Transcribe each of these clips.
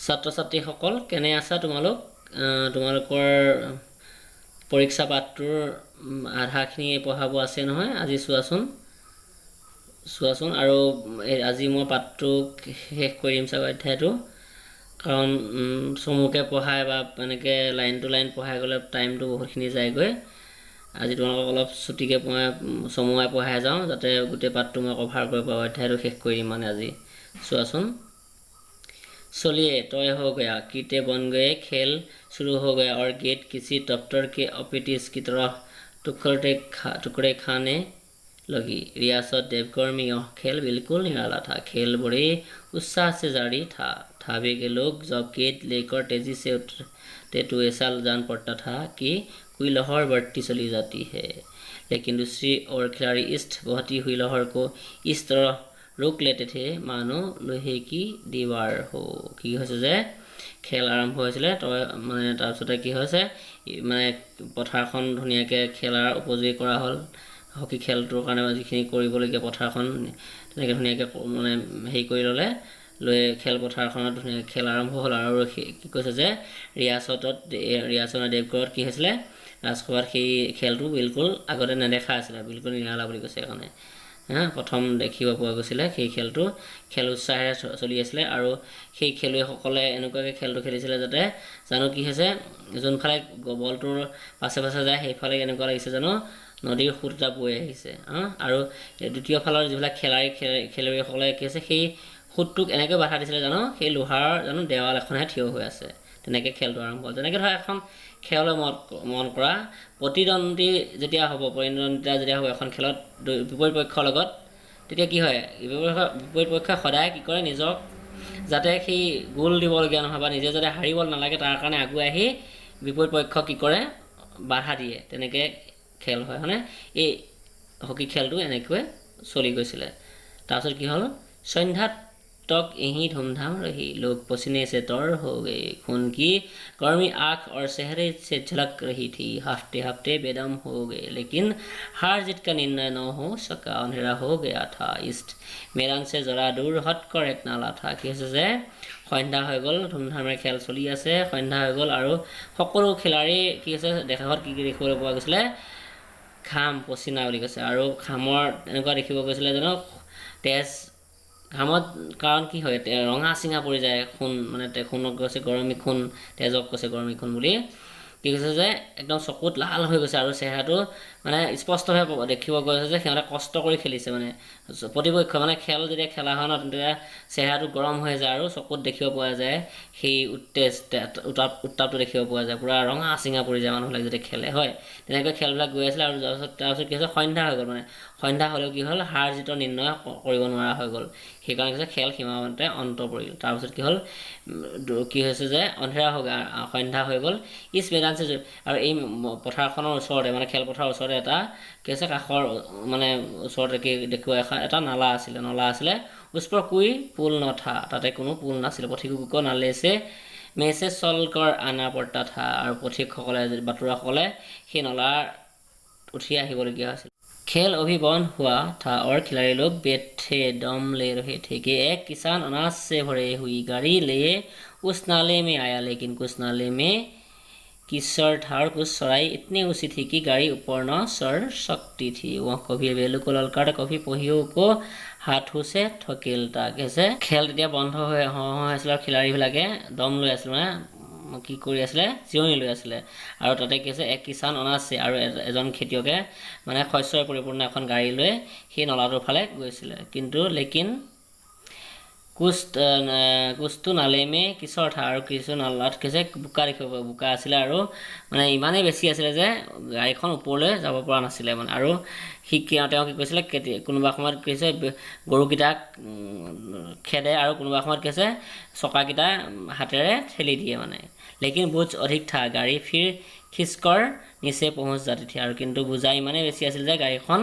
ছাত্ৰ ছাত্ৰীসকল কেনে আছা তোমালোক তোমালোকৰ পৰীক্ষা পাঠটোৰ আধাখিনি পঢ়াব আছে নহয় আজি চোৱাচোন আৰু আজি মই পাঠটো শেষ কৰিম চাগৈ অধ্যায়টো কাৰণ চমুকে পঢ়াই বা এনেকৈ লাইন টু লাইন পঢ়াই গ'লে টাইমটো বহুতখিনি যায়গৈ আজি তোমালোকক অলপ ছুটিকৈ চমুৱাই পঢ়াই যাওঁ যাতে গোটেই পাঠটো মই কভাৰ কৰিব পাৰোঁ অধ্যায়টো শেষ কৰি দিম মানে আজি চোৱাচোन चलिए तय हो गया कीटे बन गए खेल शुरू हो गया और गेट किसी दफ्तर के ऑफिस की तरह टुकड़े खाने लगी रियासत देवकर्मी यह खेल बिल्कुल निराला था खेल बड़े उत्साह से जारी था थावे के लोग जब गेट लेकर तेजी से उठते तो ऐसा जान पड़ता था कि कोई लहर बढ़ती चली जाती है लेकिन दूसरी ओर खिलाड़ी इस बहती हुई लहर को इस तरह रोक लेते थे मानो लोहे की दीवार हो कि खेल आरम्भ হৈছিলে মানে তাৰপিছতে কি হৈছে মানে পথাৰখন ধুনীয়াকৈ খেলাৰ উপযোগী কৰা হ'ল হকি খেলটোৰ কাৰণে যিখিনি কৰিবলগীয়া পথাৰখন তেনেকৈ ধুনীয়াকৈ মানে হেৰি কৰি ল'লে লৈ খেলপথাৰখনত ধুনীয়াকৈ খেল আৰম্ভ হ'ল আৰু কি কৈছে যে ৰিয়াসত দেৱগড়ত কি হৈছিলে ৰাজসভাত সেই খেলটো বিলকুল আগতে নেদেখা আছিলে বিলকুল নিৰালা বুলি কৈছে এখনে প্ৰথম দেখিব পোৱা গৈছিলে সেই খেলটো খেল উৎসাহেৰে চলি আছিলে আৰু সেই খেলুৱৈসকলে এনেকুৱাকৈ খেলটো খেলিছিলে যাতে জানো কি হৈছে যোনফালে বলটোৰ পাছে পাছে যায় সেইফালে এনেকুৱা লাগিছে জানো নদীৰ সোঁত এটা বৈ আহিছে আৰু দ্বিতীয় ফালৰ যিবিলাক খেলুৱৈসকলে কি হৈছে সেই সোঁতটোক এনেকৈ বাধা দিছিলে জানো সেই লোহাৰ জানো দেৱাল এখনহে থিয় হৈ আছে তেনেকৈ খেলটো আৰম্ভ হ'ল তেনেকৈ ধৰা এখন খেললৈ মন কৰা প্ৰতিদ্বন্দ্বী যেতিয়া হ'ব প্ৰতিদ্বন্দ্বিতা যেতিয়া হ'ব এখন খেলত বিপৰীত পক্ষৰ লগত তেতিয়া কি হয় বিপৰীত পক্ষই সদায় কি কৰে নিজক যাতে সেই গোল দিবলগীয়া নহয় বা নিজে যাতে হাৰিব নালাগে তাৰ কাৰণে আগুৱাই আহি বিপৰীত পক্ষক কি কৰে বাধা দিয়ে তেনেকৈ খেল হয় হয়নে এই হকি খেলটো এনেকৈ চলি গৈছিলে তাৰপিছত কি হ'ল সন্ধ্যাত तक यहीं धूमधाम रही लोग पसीने से तर हो गए खून की गर्मी आँख और चेहरे से झलक रही थी हफ्ते हफ्ते बेदम हो गए लेकिन हार जीत का निर्णय न हो सका अंधेरा हो गया था इस मैदान से जरा दूर हटकर एक नाला था कि सन्ध्या हो गल धूमधामे खेल चलि आछे सन्ध्या हो गल और सकलो खेलाड़ी कि देखात कि देखिবলৈ পোৱা গৈছিলে घाम पसीना বুলি কৈছে আৰু ঘামৰ এনেকুৱা দেখিব গৈছিলে জানো তেজ ঘামত কাৰণ কি হয় ৰঙা চিঙা পৰি যায় খুন মানে খুনক কৈছে গৰমি খুন তেজক কৈছে গৰমি খুন বুলি কি কৈছে যে একদম চকুত লাল হৈ গৈছে আৰু চেহেৰাটো মানে স্পষ্টভাৱে দেখিব গৈছে যে সিহঁতে কষ্ট কৰি খেলিছে মানে প্ৰতিপক্ষ মানে খেল যেতিয়া খেলা হয় ন তেতিয়া চেহেৰাটো গৰম হৈ যায় আৰু চকুত দেখিব পোৱা যায় সেই উত্তাপটো দেখিব পোৱা যায় পুৰা ৰঙা চিঙা পৰি যায় মানুহবিলাক যেতিয়া খেলে হয় তেনেকৈ খেলবিলাক গৈ আছিলে আৰু তাৰপিছত কি হৈছে সন্ধ্যা হৈ গ'ল মানে সন্ধ্যা হ'লেও কি হ'ল হাৰ জিতৰ নিৰ্ণয় কৰিব নোৱাৰা হৈ গ'ল সেইকাৰণে কি খেল সীমাবদ্ধতে অন্ত পৰিল তাৰপিছত কি হ'ল কি হৈছে যে অন্ধেৰা হৈ সন্ধ্যা হৈ গ'ল ইছ মেদান আৰু এই পথাৰখনৰ ওচৰতে মানে খেলপথাৰৰ ওচৰতে এটা কি আছে কাষৰ মানে ওচৰতে কি দেখুৱা এটা নালা আছিলে उस पर कोई पुल न था ताते कोनो पुल नाছিলে পথিকসকল নালেছে মেছে চলকৰ আনা পড়তা था আৰু পথিকসকলে বাটুৰাসকলে সেই নলাৰ উঠি আহিবলগীয়া আছিল खेल अभी बंद हुआ था और खिलाड़ी लोग बैठे दम ले रहे थे कि एक किसान अनाज से भरे हुई गाड़ी लिए उस नाले में आया लेकिन कुछ नाले में कीचड़ था और कुछ चढ़ाई इतनी ऊंची थी कि गाड़ी ऊपर न चढ़ सकती थी वह कभी बेलू को ललकार कभी पहियों को हाथों से ठकेलता कैसे खेल তেতিয়া বন্ধ হৈ আছিল আৰু খেলাড়ীবিলাকে দম লৈ আছিল মানে কি কৰি আছিলে জিৰণি লৈ আছিলে আৰু তাতে কি আছে এক কিষান অনাছে আৰু এজন খেতিয়কে মানে শস্যৰ পৰিপূৰ্ণ এখন গাড়ী লৈ সেই নলাটোৰ ফালে গৈছিলে কিন্তু লেকিন কুস্তু নালে মে কিশোৰ থা আৰু কিছু নালাত কেছে বুকা দেখিব বুকা আছিলে আৰু মানে ইমানেই বেছি আছিলে যে গাড়ীখন ওপৰলৈ যাব পৰা নাছিলে মানে আৰু তেওঁ কি কৈছিলে কোনোবা সময়ত কৈছে গৰুকেইটাক খেদে আৰু কোনোবা সময়ত কৈছে চকাকেইটা হাতেৰে ঠেলি দিয়ে মানে লেকিন বুজ অধিক থা গাড়ী ফিৰ খিচকৰ নিচে পहुंच जाती थी আৰু কিন্তু বুজা ইমানেই বেছি আছিল যে গাড়ীখন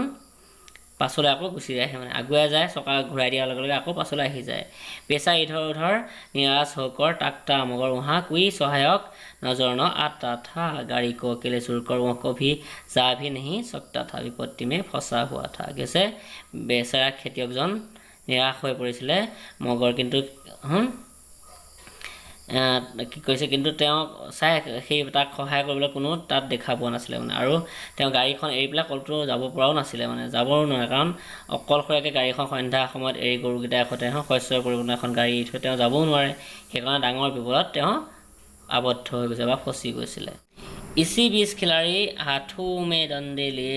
পাছলৈ আকৌ গুচি যায় মানে আগুৱাই যায় চকা ঘূৰাই দিয়াৰ লগে লগে আকৌ পাছলৈ আহি যায় পেছা ইধৰ উধৰ निराश होकर ताकता मगर वहाँ कोई सहायक नजर न आता था गाड़ी को अकेले छोड़कर वह कभी जा भी नहीं सकता था विपत्ति में फंसा हुआ था कैसे बेचारा খেতিয়কজন निराश হৈ পৰিছিলে मगर কিন্তু কি কৰিছে, কিন্তু তেওঁ চাই সেই তাক সহায় কৰিবলৈ কোনো তাত দেখা পোৱা নাছিলে মানে। আৰু তেওঁ গাড়ীখন এৰি পেলাই ক'তো যাব পৰাও নাছিলে মানে, যাবও নোৱাৰে, কাৰণ অকলশৰীয়াকৈ গাড়ীখন সন্ধ্যা সময়ত এৰি গৰুকেইটাৰ সৈতে শস্যৰ পৰিৱৰ্তন এখন গাড়ী এৰি থৈ তেওঁ যাবও নোৱাৰে। সেইকাৰণে ডাঙৰ বিপদত তেওঁ আবদ্ধ হৈ গৈছে বা ফচি গৈছিলে। इसी बीच खिलाड़ी हाथों में डंडे लिए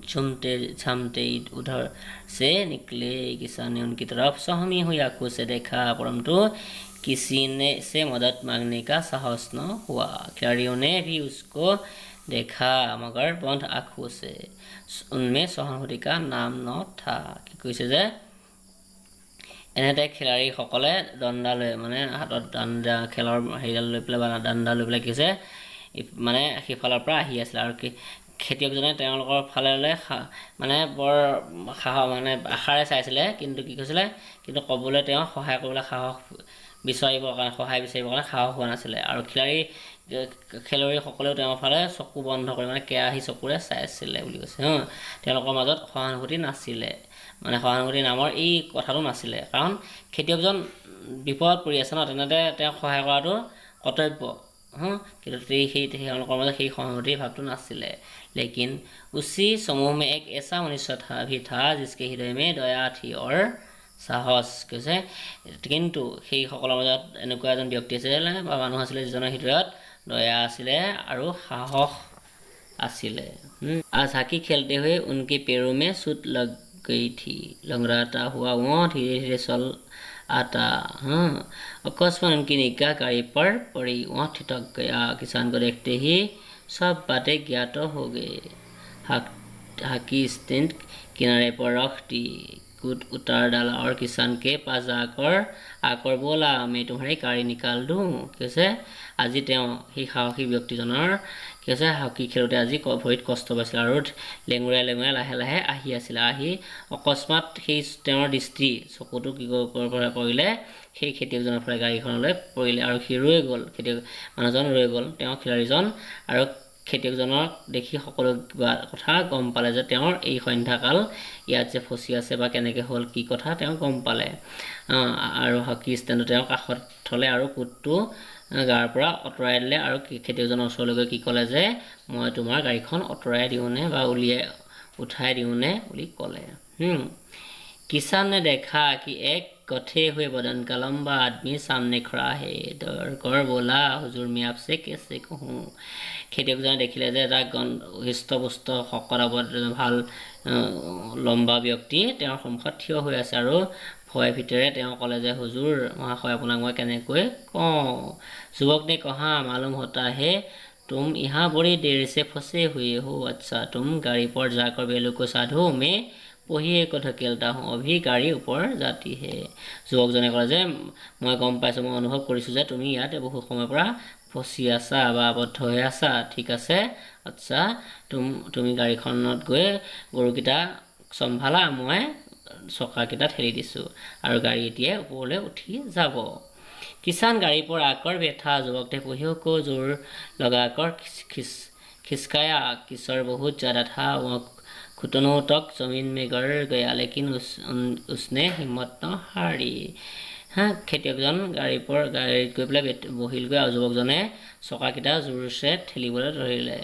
झूमते झामते उधर से निकले। किसान ने उनकी तरफ सहमी हुई आंखों से देखा, परंतु किसी ने से मदद मांगने का साहस न हुआ। खिलाड़ियों ने भी उसको देखा, मगर बंद आंखों से। उनमें सहानुभूति का नाम न था। কি কৈছে যে এনেতে খেলাড়ীসকলে দণ্ডা লৈ মানে হাতত দাণ্ডা খেলৰ হেৰিডাল লৈ পেলাই বা দাণ্ডা লৈ পেলাই কৈছে মানে সিফালৰ পৰা আহি আছিলে। আৰু খেতিয়কজনে তেওঁলোকৰ ফাললৈ মানে বৰ মানে আশাৰে চাইছিলে, কিন্তু কি কৈছিলে, কিন্তু ক'বলৈ তেওঁ সহায় কৰিবলৈ সাহস বিচাৰিবৰ কাৰণে সাহস হোৱা নাছিলে। আৰু খেলুৱৈসকলেও তেওঁৰ ফালে চকু বন্ধ কৰি মানে কেৰাহী চকুৰে চাই আছিলে বুলি কৈছে। তেওঁলোকৰ মাজত সহানুভূতি নাছিলে, মানে সহানুভূতি নামৰ এই কথাটো নাছিলে, কাৰণ খেতিয়কজন বিপদত পৰি আছে ন, তেনেতে তেওঁক সহায় কৰাটো কৰ্তব্য। কিন্তু তেওঁলোকৰ মাজত সেই সহানুভূতিৰ ভাৱটো নাছিলে। लेकिन उसी समूह में एक ऐसा मनुष्य भी था जिसके हृदय में दया थी और সাহস। কৈছে কিন্তু সেইসকলৰ মাজত এনেকুৱা এজন ব্যক্তি আছিলে বা মানুহ আছিলে যিজনৰ হৃদয়ত দয়া আছিলে আৰু সাহস आसिले। आज हॉकी खेलते हुए उनके पैरों में चोट लग गई थी। लंगड़ाता हुआ वो धीरे धीरे चल आता। अकस्मात उनकी निगाह गाड़ी पर पड़ी, वह ठिठक गया। किसान को देखते ही सब बातें ज्ञात हो गए। हॉकी स्टैंड किनारे पर रख दी, कूद उतार डाला और किसान के पास आकर बोला, मैं तुम्हारी गाड़ी निकाल दूँ। कैसे আজি তেওঁ সেই সাহসী ব্যক্তিজনৰ কি হৈছে হকী খেলোঁতে আজি ভৰিত কষ্ট পাইছিল আৰু লেঙুৰাই লাহে লাহে আহি আছিল। আহি অকস্মাত সেই তেওঁৰ দৃষ্টি চকুটো কি পৰিলে সেই খেতিয়কজনৰ ফালে গাড়ীখনলৈ পৰিলে আৰু সি ৰৈ গ'ল। মানুহজন ৰৈ গ'ল, তেওঁ খেলাড়ীজন আৰু খেতিয়কজনক দেখি সকলো কথা গম পালে যে তেওঁৰ এই সন্ধ্যাকাল ইয়াত যে ফচি আছে বা কেনেকৈ হ'ল কি কথা তেওঁ গম পালে। আৰু হকী ষ্টেণ্ডত তেওঁ কাষত থ'লে আৰু কোটটো গাৰ পৰা আঁতৰাই দিলে আৰু খেতিয়কজনৰ ওচৰলৈ গৈ কি ক'লে যে মই তোমাৰ গাড়ীখন আঁতৰাই দিওঁনে বা উঠাই দিওঁনে বুলি ক'লে। किसान ने देखा कि एक गठे हुए बदन का लंबा आदमी सामने खड़ा है। डर कर बोला, हुजूर मैं आपसे कैसे कहूँ। খেতিয়কজনে দেখিলে যে এটা হৃষ্টপুষ্ট শকত ভাল লম্বা ব্যক্তি তেওঁৰ সন্মুখত থিয় হৈ আছে আৰু ভয় ভিতৰে তেওঁ ক'লে যে হুজুৰ মহাশয় আপোনাক মই কেনেকৈ কওঁ। যুৱক ने कहा, मालूम होता है तुम यहाँ बड़ी देर से फंसे हुए हो। अच्छा, तुम गाड़ी पर जाकर बेलू को साधो, मैं পঢ়িয়ে কৈ ঢকেলতা হওঁ, অভি গাড়ী ওপৰ যাতি হে। যুৱকজনে ক'লে যে মই গম পাইছোঁ, মই অনুভৱ কৰিছোঁ যে তুমি ইয়াতে বহু সময়ৰ পৰা ফচি আছা বা আবদ্ধ হৈ আছা। ঠিক আছে, আচ্ছা তুমি গাড়ীখনত গৈ গৰুকেইটা চম্ভালা, মই চকাকেইটা ঠেলি দিছোঁ আৰু গাড়ী এতিয়া ওপৰলৈ উঠি যাব। किसान गाड़ी पर आकर बैठा। युवक ने पहियों को जोर लगाकर खिसकाया। कीचड़ बहुत ज़्यादा था, वह घुटनों तक जमीन में गिर गया, लेकिन उसने हिम्मत न हारी। খেতিয়কজন গাড়ীত গৈ পেলাই বহিলগৈ আৰু যুৱকজনে চকাকেইটা জোৰছে ঠেলিবলৈ ধৰিলে।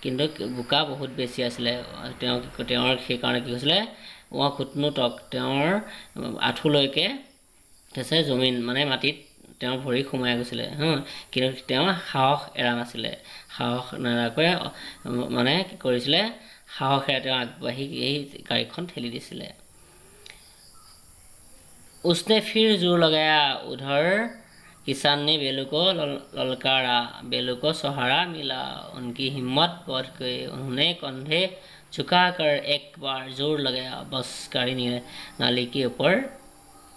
কিন্তু বোকা বহুত বেছি আছিলে। তেওঁৰ সেইকাৰণে কি হৈছিলে, ঘুটনো তক তেওঁৰ আঁঠুলৈকে আছে জমিন মানে মাটিত তেওঁৰ ভৰি সোমাই গৈছিলে। কিন্তু তেওঁ সাহস এৰা নাছিলে। সাহস নেৰাকৈ মানে কি কৰিছিলে, সাহসেৰে তেওঁ আগবাঢ়ি এই গাড়ীখন ঠেলি দিছিলে। उसने फिर जोर लगाया। उधर किसान ने बेलू को ललकारा, बेलू को सहारा मिला। उनकी हिम्मत बढ़ गई, उन्होंने कंधे झुकाकर एक बार जोर लगाया, बस गाड़ी नाली के ऊपर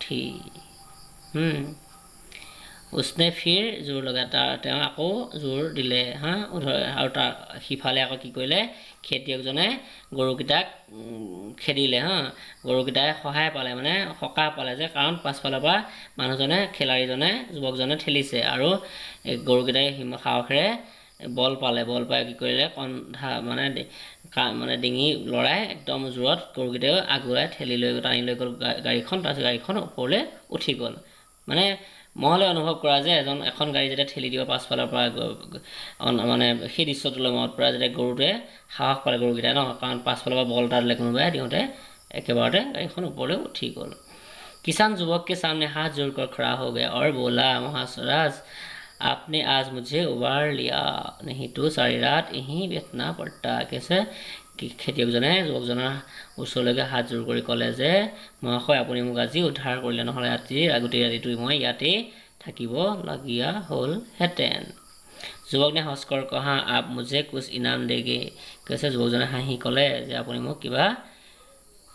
थी। उसने फिर जोर लगाया, তেওঁ আকৌ জোৰ দিলে। আৰু তাৰ সিফালে আকৌ কি কৰিলে, খেতিয়কজনে গৰুকেইটাক খেদিলে। গৰুকেইটাই সহায় পালে, মানে সকাহ পালে যে, কাৰণ পাছফালৰ পৰা মানুহজনে খেলাড়ীজনে যুৱকজনে ঠেলিছে আৰু গৰুকেইটাই সাহসেৰে বল পালে। বল পাই কি কৰিলে, কন্ধা মানে ডিঙি লৰাই একদম জোৰত গৰুকেইটাই আগুৱাই টানি লৈ গ'ল গাড়ীখন। তাৰপিছত গাড়ীখন ওপৰলৈ উঠি গ'ল। মানে মহলে অনুভৱ কৰা যে এখন গাড়ী যেতিয়া ঠেলি দিব পাছফালৰ পৰা মানে সেই দৃশ্যটোলৈ মনত পৰা যেতিয়া গৰুটোৱে সাহস পালে গৰুকেইটাই ন, কাৰণ পাছফালৰ পৰা বল এটা দিলে কোনোবাই দিওঁতে একেবাৰতে গাড়ীখন ওপৰলৈ উঠি গ'ল। किसान युवक के सामने हाथ जोड़कर खड़ा हो गया और बोला, महाराज आपने आज मुझे उबार लिया, नहीं तो सारी रात यहीं बैठना पड़ता। कैसे খেতিয়কজনে যুৱকজনৰ ওচৰলৈকে হাত জোৰ কৰি ক'লে যে মহাশয় আপুনি মোক আজি উদ্ধাৰ কৰিলে, নহ'লে গোটেই ৰাতিটো মই ইয়াতেই থাকিব লগীয়া হ'লহেঁতেন। যুৱক নে হস্কৰ কহা আপ মুঝে কুছ ইনাম দেগে। কৈছে যুৱকজনে হাঁহি ক'লে যে আপুনি মোক কিবা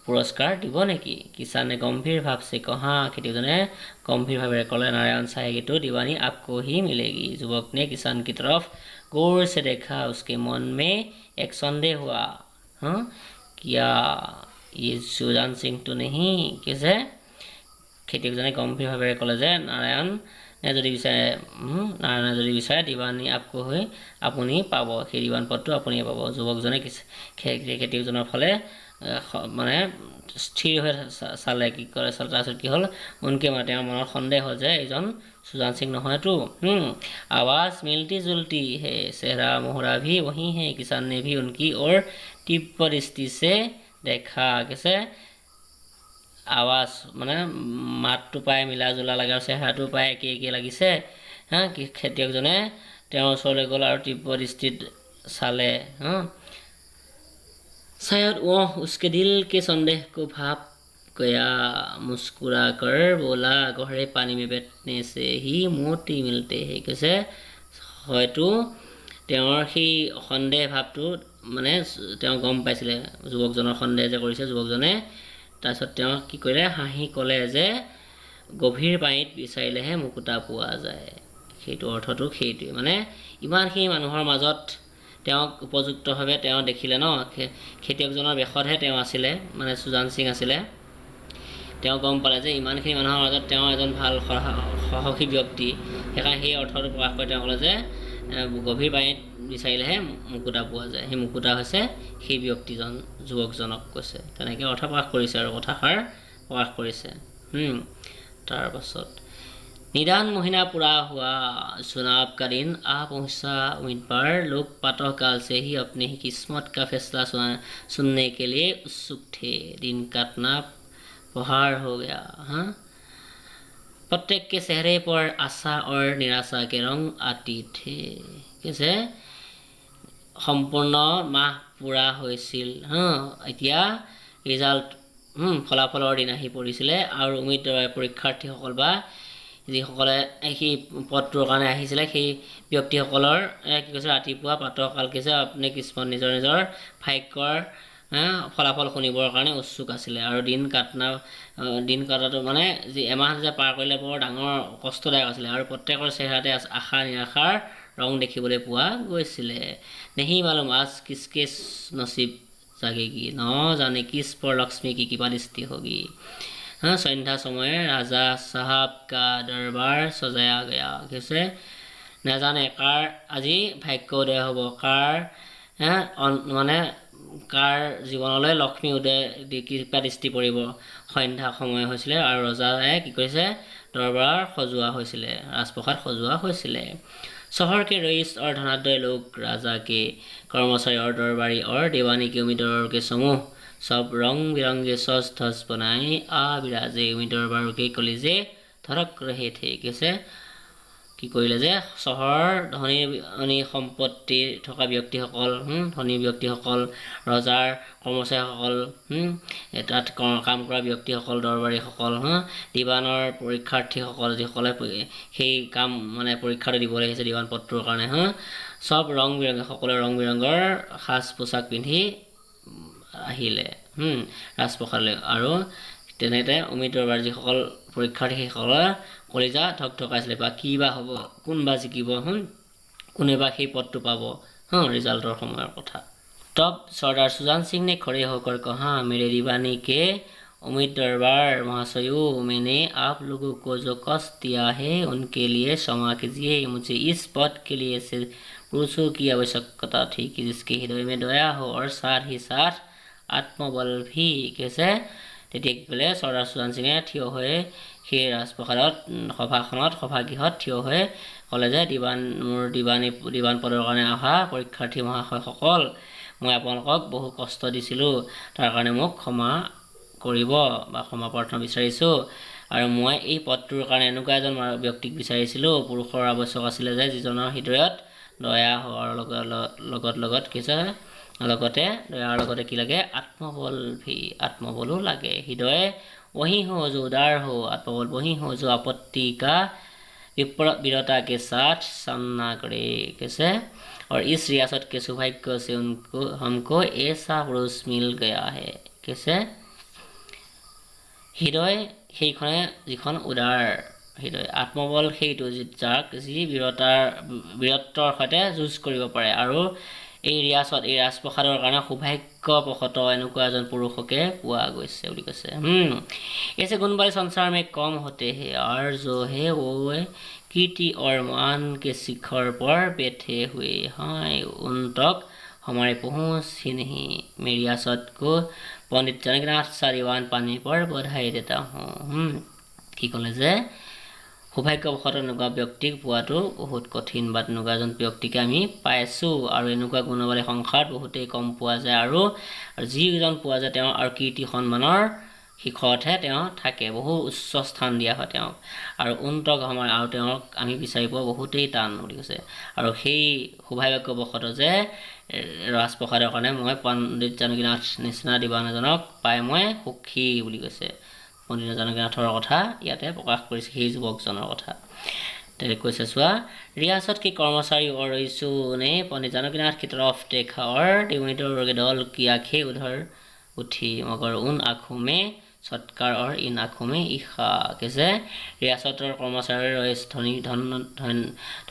পুৰস্কাৰ দিব নেকি? কিষানে গম্ভীৰ ভাৱছে কহা, খেতিয়কজনে গম্ভীৰভাৱে ক'লে नारायण साहेब तो दीवानी आपको ही मिलेगी। युवक ने किसान की तरफ गौर से देखा, उसके मन में एक संदेह हुआ, हाँ क्या ये सुजान सिंह तो नहीं? कैसे খেতিয়কজনে গম্ভীৰভাৱে ক'লে যে নাৰায়ণে যদি বিচাৰে দিৱানী আপকো হৈ আপুনি পাব, সেই দিৱান পদটো আপুনিয়ে পাব। যুৱকজনে খেতিয়কজনৰ ফালে মানে স্থিৰ হৈ চালে, কি কৰে তাৰপিছত কি হ'ল উনকে মানে তেওঁৰ মনত সন্দেহ হ'ল যে এইজন সুজান সিং নহয়তো। आवाज़ मिलती जुलती है, चेहरा मोहरा भी वही है। किसान ने भी उनकी ओर तीव्र दृष्टि से देखा। कैसे आवाज মানে মাতটো পাই মিলা জোলা লাগে আৰু চেহেৰাটো পাই একে একে লাগিছে। কি খেতিয়কজনে তেওঁৰ ওচৰলৈ গ'ল আৰু তীব্ৰ দৃষ্টিত চালে। शायद वो उसके दिल के संदेह को भाप गया, मुस्कुरा कर बोला, गहरे पानी में बैठने से ही मोती मिलते हैं। कैसे হয়তো তেওঁৰ সেই সন্দেহ ভাৱটো মানে তেওঁ গম পাইছিলে, যুৱকজনৰ সন্দেহ যে কৰিছে যুৱকজনে। তাৰপিছত তেওঁ কি কৰিলে হাঁহি ক'লে যে গভীৰ পানীত বিচাৰিলেহে মুকুতা পোৱা যায়। সেইটো অৰ্থটো সেইটোৱে, মানে ইমানখিনি মানুহৰ মাজত তেওঁক উপযুক্তভাৱে তেওঁ দেখিলে ন, খেতিয়কজনৰ বেশতহে তেওঁ আছিলে, মানে সুজান সিং আছিলে। তেওঁ গম পালে যে ইমানখিনি মানুহৰ মাজত তেওঁ এজন ভাল সাহসী ব্যক্তি, সেইকাৰণে সেই অৰ্থটো প্ৰকাশ কৰি তেওঁ ক'লে যে গভীৰ পানীত বিচাৰিলেহে মুকুতা পোৱা যায়। সেই মুকুতা হৈছে সেই ব্যক্তিজন, যুৱকজনক কৈছে। তেনেকৈ অৰ্থ প্ৰকাশ কৰিছে আৰু কথাষাৰ প্ৰকাশ কৰিছে। তাৰপাছত निदान महीना पूरा हुआ, चुनाव का दिन आ पहुँचा। उम्मीदवार लोग प्रातःकाल से ही अपने ही किस्मत का फैसला सुनने के लिए उत्सुक थे। दिन काटना पहाड़ हो गया। प्रत्येक के चेहरे पर आशा और निराशा के रंग आती थे। कैसे সম্পূৰ্ণ মাহ পুৰা হৈছিল। এতিয়া ৰিজাল্ট ফলাফলৰ দিন আহি পৰিছিলে আৰু উম্মিদৱাৰ পৰীক্ষাৰ্থীসকল বা যিসকলে সেই পদটোৰ কাৰণে আহিছিলে সেই ব্যক্তিসকলৰ কি কৈছে ৰাতিপুৱা প্ৰাতঃকাল কৈছে আপুনি কিস্মত নিজৰ নিজৰ ভাগ্যৰ ফলাফল শুনিবৰ কাৰণে উৎসুক আছিলে। আৰু দিন কটাটো মানে যি এমাহ যে পাৰ কৰিলে বৰ ডাঙৰ কষ্টদায়ক আছিলে আৰু প্ৰত্যেকৰ চেহেৰাতে আশা নিৰাশাৰ ৰং দেখিবলৈ পোৱা গৈছিলে। नहीं मालूम आज किसके नसीब जागेगी, न जाने किस पर लक्ष्मी की कृपा दृष्टि होगी। सन्ध्या समय राजा साहब का दरबार सजाया गया। कैसे नाजाने कार আজি ভাগ্যোদয় হ'ব, কাৰ মানে কাৰ জীৱনলৈ লক্ষ্মী উদয় কৃপা দৃষ্টি পৰিব। সন্ধ্যা সময় হৈছিলে আৰু ৰজাই কি কৰিছে দৰবাৰ সজোৱা হৈছিলে, ৰাজপ্ৰসাদ সজোৱা হৈছিলে। शहर के रईस और धनाढ्य लोग, राजा के कर्मचारी और दरबारी और दीवानी के उम्मीदवारों के समूह सब रंग बिरंगे सज धज बनाए आ विराजे उम्मीदवारों के कलिजे धड़क रहे थे। कैसे কি কৰিলে যে চহৰৰ ধনী সম্পত্তি থকা ব্যক্তিসকল, ধনী ব্যক্তিসকল, ৰজাৰ কৰ্মচাৰীসকল, তাত কাম কৰা ব্যক্তিসকল, দৰবাৰীসকল, দিৱানৰ পৰীক্ষাৰ্থীসকল যিসকলে সেই কাম মানে পৰীক্ষাটো দিবলৈ আহিছে দিৱান পত্ৰৰ কাৰণে, চব ৰং বিৰঙে সকলোৱে ৰং বিৰঙৰ সাজ পোছাক পিন্ধি আহিলে ৰাজপ্ৰসাদলৈ। আৰু তেনেতে উম্মিদৱাৰ যিসকল পৰীক্ষাৰ্থী সেইসকলৰ কলিজা ধক ধকাইছিলে বা কি বা হ'ব, কোনবা জিকিব, কোনে বা সেই পদটো পাব, ৰিজাল্টৰ সময়ৰ কথা। तब सरदार सुजान सिंह ने खड़े होकर कहा, मेरे दीवानी के उम्मीद दरबार महाशयों, मैंने आप लोगों को जो कष्ट दिया है उनके लिए क्षमा कीजिए। मुझे इस पद के लिए से पुरुषों की आवश्यकता थी कि जिसके हृदय में दया हो और साथ ही साथ आत्मबल भी। कैसे তেতিয়া কি ক'লে চৰ্দাৰ সুজান সিঙে থিয় হৈ সেই ৰাজপ্ৰসাদত সভাগৃহত থিয় হৈ ক'লে যে মোৰ দিবান পদৰ কাৰণে অহা পৰীক্ষাৰ্থী মহাশয়সকল, মই আপোনালোকক বহু কষ্ট দিছিলোঁ, তাৰ কাৰণে মোক ক্ষমা কৰিব বা ক্ষমা প্ৰাৰ্থনা বিচাৰিছোঁ। আৰু মই এই পদটোৰ কাৰণে এনেকুৱা এজন ব্যক্তিক বিচাৰিছিলোঁ, পুৰুষৰ আৱশ্যক আছিলে যে যিজনৰ হৃদয়ত দয়া হোৱাৰ লগত লগতে দয়াৰ লগতে কি লাগে, আত্মবলো লাগে। हृदय वही हो जो उदार हो, आत्मबल वही हो जो आपत्ति का वीरता के साथ सामना करे। कैसे? और इस रियासत के सौभाग्य से हमको ऐसा पुरुष मिल गया है। कैसे? हृदय সেইখনে যিখন উদাৰ হৃদয়, আত্মবল সেইটো যি বীৰত্বৰ সৈতে যুঁজ কৰিব পাৰে। আৰু এই ৰাজপ্ৰসাদৰ কাৰণে সৌভাগ্যবশতঃ এনেকুৱা এজন পুৰুষকে পোৱা গৈছে বুলি কৈছে। ऐसे गुण वाले संसार में कम होते हैं, और जो है वो कीर्ति और मान के शिखर पर बैठे हुए हैं, उन तक हमारे पहुँच ही नहीं। मेरी रियासत को पंडित जनकनाथ सा दीवान पाने पर बधाई देता हूँ। কি ক'লে যে সৌভাগ্যবশতঃ এনেকুৱা ব্যক্তিক পোৱাটো বহুত কঠিন, বা তেনেকুৱা এজন ব্যক্তিকে আমি পাইছোঁ, আৰু এনেকুৱা গুণৱালী সংসাৰত বহুতেই কম পোৱা যায়। আৰু যিজন পোৱা যায় তেওঁ আৰু কীৰ্তি সন্মানৰ শিখৰতহে তেওঁ থাকে, বহু উচ্চ স্থান দিয়া হয় তেওঁক। আৰু আৰু তেওঁক আমি বিচাৰি পোৱা বহুতেই টান বুলি কৈছে। আৰু সেই সৌভাগ্যবশতঃ যে ৰাজপ্ৰসাদৰ কাৰণে মই পণ্ডিত জানকীনাথ নিচিনা দিৱান এজনক পাই মই সুখী বুলি কৈছে। পণ্ডিত জানকীনাথৰ কথা ইয়াতে প্ৰকাশ কৰিছে, সেই যুৱকজনৰ কথা। কৈছে চোৱা, रियासत के कर्मचारी और रईसों ने पंडित जानकीनाथ की तरफ देखा और डिविनेटरों के दल की आंखें उधर उठी, मगर उन आँखों में सत्कार और इन आँखों में ईर्षा। कैसे? रियासतर कर्मचारी रईस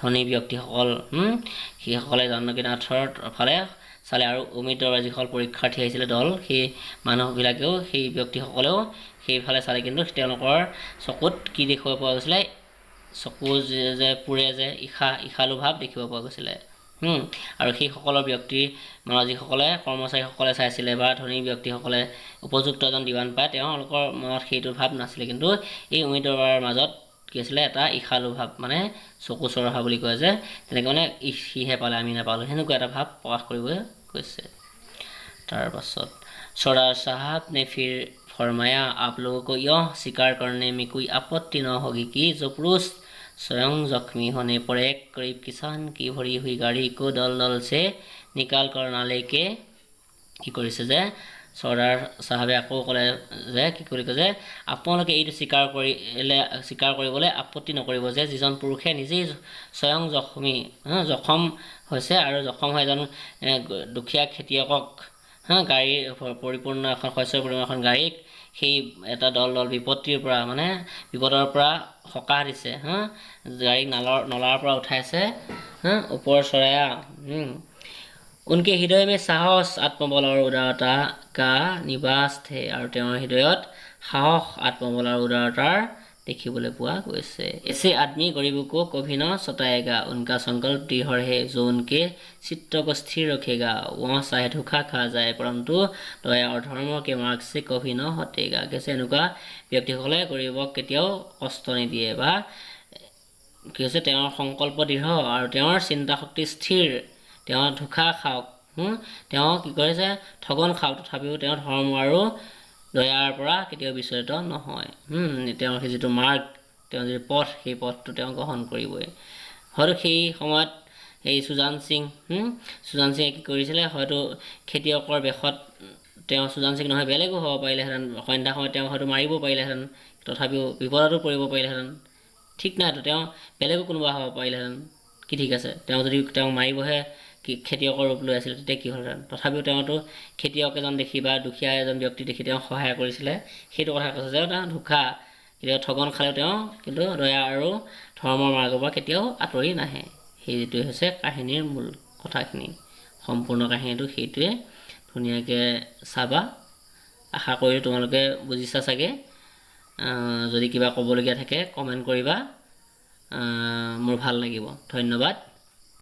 ধনী ব্যক্তিসকল সেইসকলে জানকীনাথৰ ফালে চালে, আৰু উমেদৰ যিসকল পৰীক্ষাৰ্থী আহিছিলে দল, সেই মানুহবিলাকেও সেই ব্যক্তিসকলেও সেইফালে চালে, কিন্তু তেওঁলোকৰ চকুত কি দেখিব পোৱা গৈছিলে, চকু যে পুৰে যে ঈৰ্ষালু ভাৱ দেখিব পোৱা গৈছিলে। আৰু সেইসকলৰ যিসকলে কৰ্মচাৰীসকলে চাইছিলে বা ধনী ব্যক্তিসকলে উপযুক্ত এজন দিৱান পায়, তেওঁলোকৰ মনত সেইটো ভাৱ নাছিলে, কিন্তু এই উমেদৰ মাজত কি আছিলে, এটা ঈৰ্ষালু ভাৱ, মানে চকু চৰহা বুলি কয় যে, তেনেকৈ মানে সিহে পালে আমি নাপালোঁ, সেনেকুৱা এটা ভাৱ প্ৰকাশ কৰিব গৈছে। তাৰ পাছত सरदार साहब ने फिर फरमाया, आप लोगों को यह स्वीकार करने में कोई आपत्ति न होगी कि जो पुरुष स्वयं जख्मी होने पर एक गरीब किसान की भरी हुई गाड़ी को दल से निकाल कर नाले के কি কৰিছে যে सरदार साहबे আকৌ ক'লে যে কি কৰি কয় যে আপোনালোকে এইটো স্বীকাৰ কৰিবলৈ আপত্তি নকৰিব যে যিজন পুৰুষে নিজেই স্বয়ং জখম হৈছে, আৰু জখম হৈ এজন দুখীয়া খেতিয়কক গাড়ীৰ পৰিপূৰ্ণ এখন শস্যৰ পৰিপূৰ্ণ এখন গাড়ীক সেই এটা দল বিপদৰ পৰা সকাহ দিছে, গাড়ীক নলাৰ পৰা উঠাইছে ওপৰ চৰায়া। उनके हृदय में साहस, आत्मबल और उदारता का निवास थे, আৰু তেওঁৰ হৃদয়ত সাহস, আত্মবল আৰু উদাৰতাৰ দেখিবলৈ পোৱা গৈছে। ऐसे आदमी गरीबों को कभी न सताएगा, उनका संकल्प दृढ़ है, जो उनके चित्त को स्थिर रखेगा, वह चाहे धोखा खा जाए परंतु दया और धर्म के मार्ग से कभी न हटेगा। कैसे? এনেকুৱা ব্যক্তিসকলে গৰীবক কেতিয়াও কষ্ট নিদিয়ে, বা কি হৈছে তেওঁৰ সংকল্প দৃঢ় আৰু তেওঁৰ চিন্তা শক্তি স্থিৰ, তেওঁ ধোখা খাওক, তেওঁ কি কৰিছে ঠগন খাওক, তথাপিও তেওঁ ধৰ্ম আৰু দয়াৰ পৰা কেতিয়াও বিচলিত নহয়। তেওঁৰ সেই যিটো মাৰ্গ, তেওঁৰ যিটো পথ, সেই পথটো তেওঁ গ্ৰহণ কৰিবই। হয়তো সেই সময়ত এই সুজান সিঙে কি কৰিছিলে, হয়তো খেতিয়কৰ বেশত তেওঁ সুজান সিং নহয় বেলেগো হ'ব পাৰিলেহেঁতেন, সন্ধ্যা সময়ত তেওঁ হয়তো মাৰিব পাৰিলেহেঁতেন, তথাপিও বিপদতো পৰিব পাৰিলেহেঁতেন, ঠিক নাইতো, তেওঁ বেলেগো কোনোবা হ'ব পাৰিলেহেঁতেন, কি ঠিক আছে, তেওঁ যদি তেওঁ মাৰিবহে খেতিয়কৰ ৰূপ লৈ আছিলে তেতিয়া কি হ'লহেঁতেন, তথাপিও তেওঁতো খেতিয়ক এজন দেখি বা দুখীয়া এজন ব্যক্তি দেখি তেওঁ সহায় কৰিছিলে। সেইটো কথা কৈছে যে তেওঁ ধোখা কেতিয়াও ঠগন খালেও তেওঁ কিন্তু দয়া আৰু ধৰ্মৰ মাৰ্গৰ পৰা কেতিয়াও আঁতৰি নাহে। সেইটোৱে হৈছে কাহিনীৰ মূল কথাখিনি, সম্পূৰ্ণ কাহিনীটো সেইটোৱে। ধুনীয়াকৈ চাবা, আশা কৰি তোমালোকে বুজিছা চাগে। যদি কিবা ক'বলগীয়া থাকে কমেণ্ট কৰিবা, মোৰ ভাল লাগিব। ধন্যবাদ।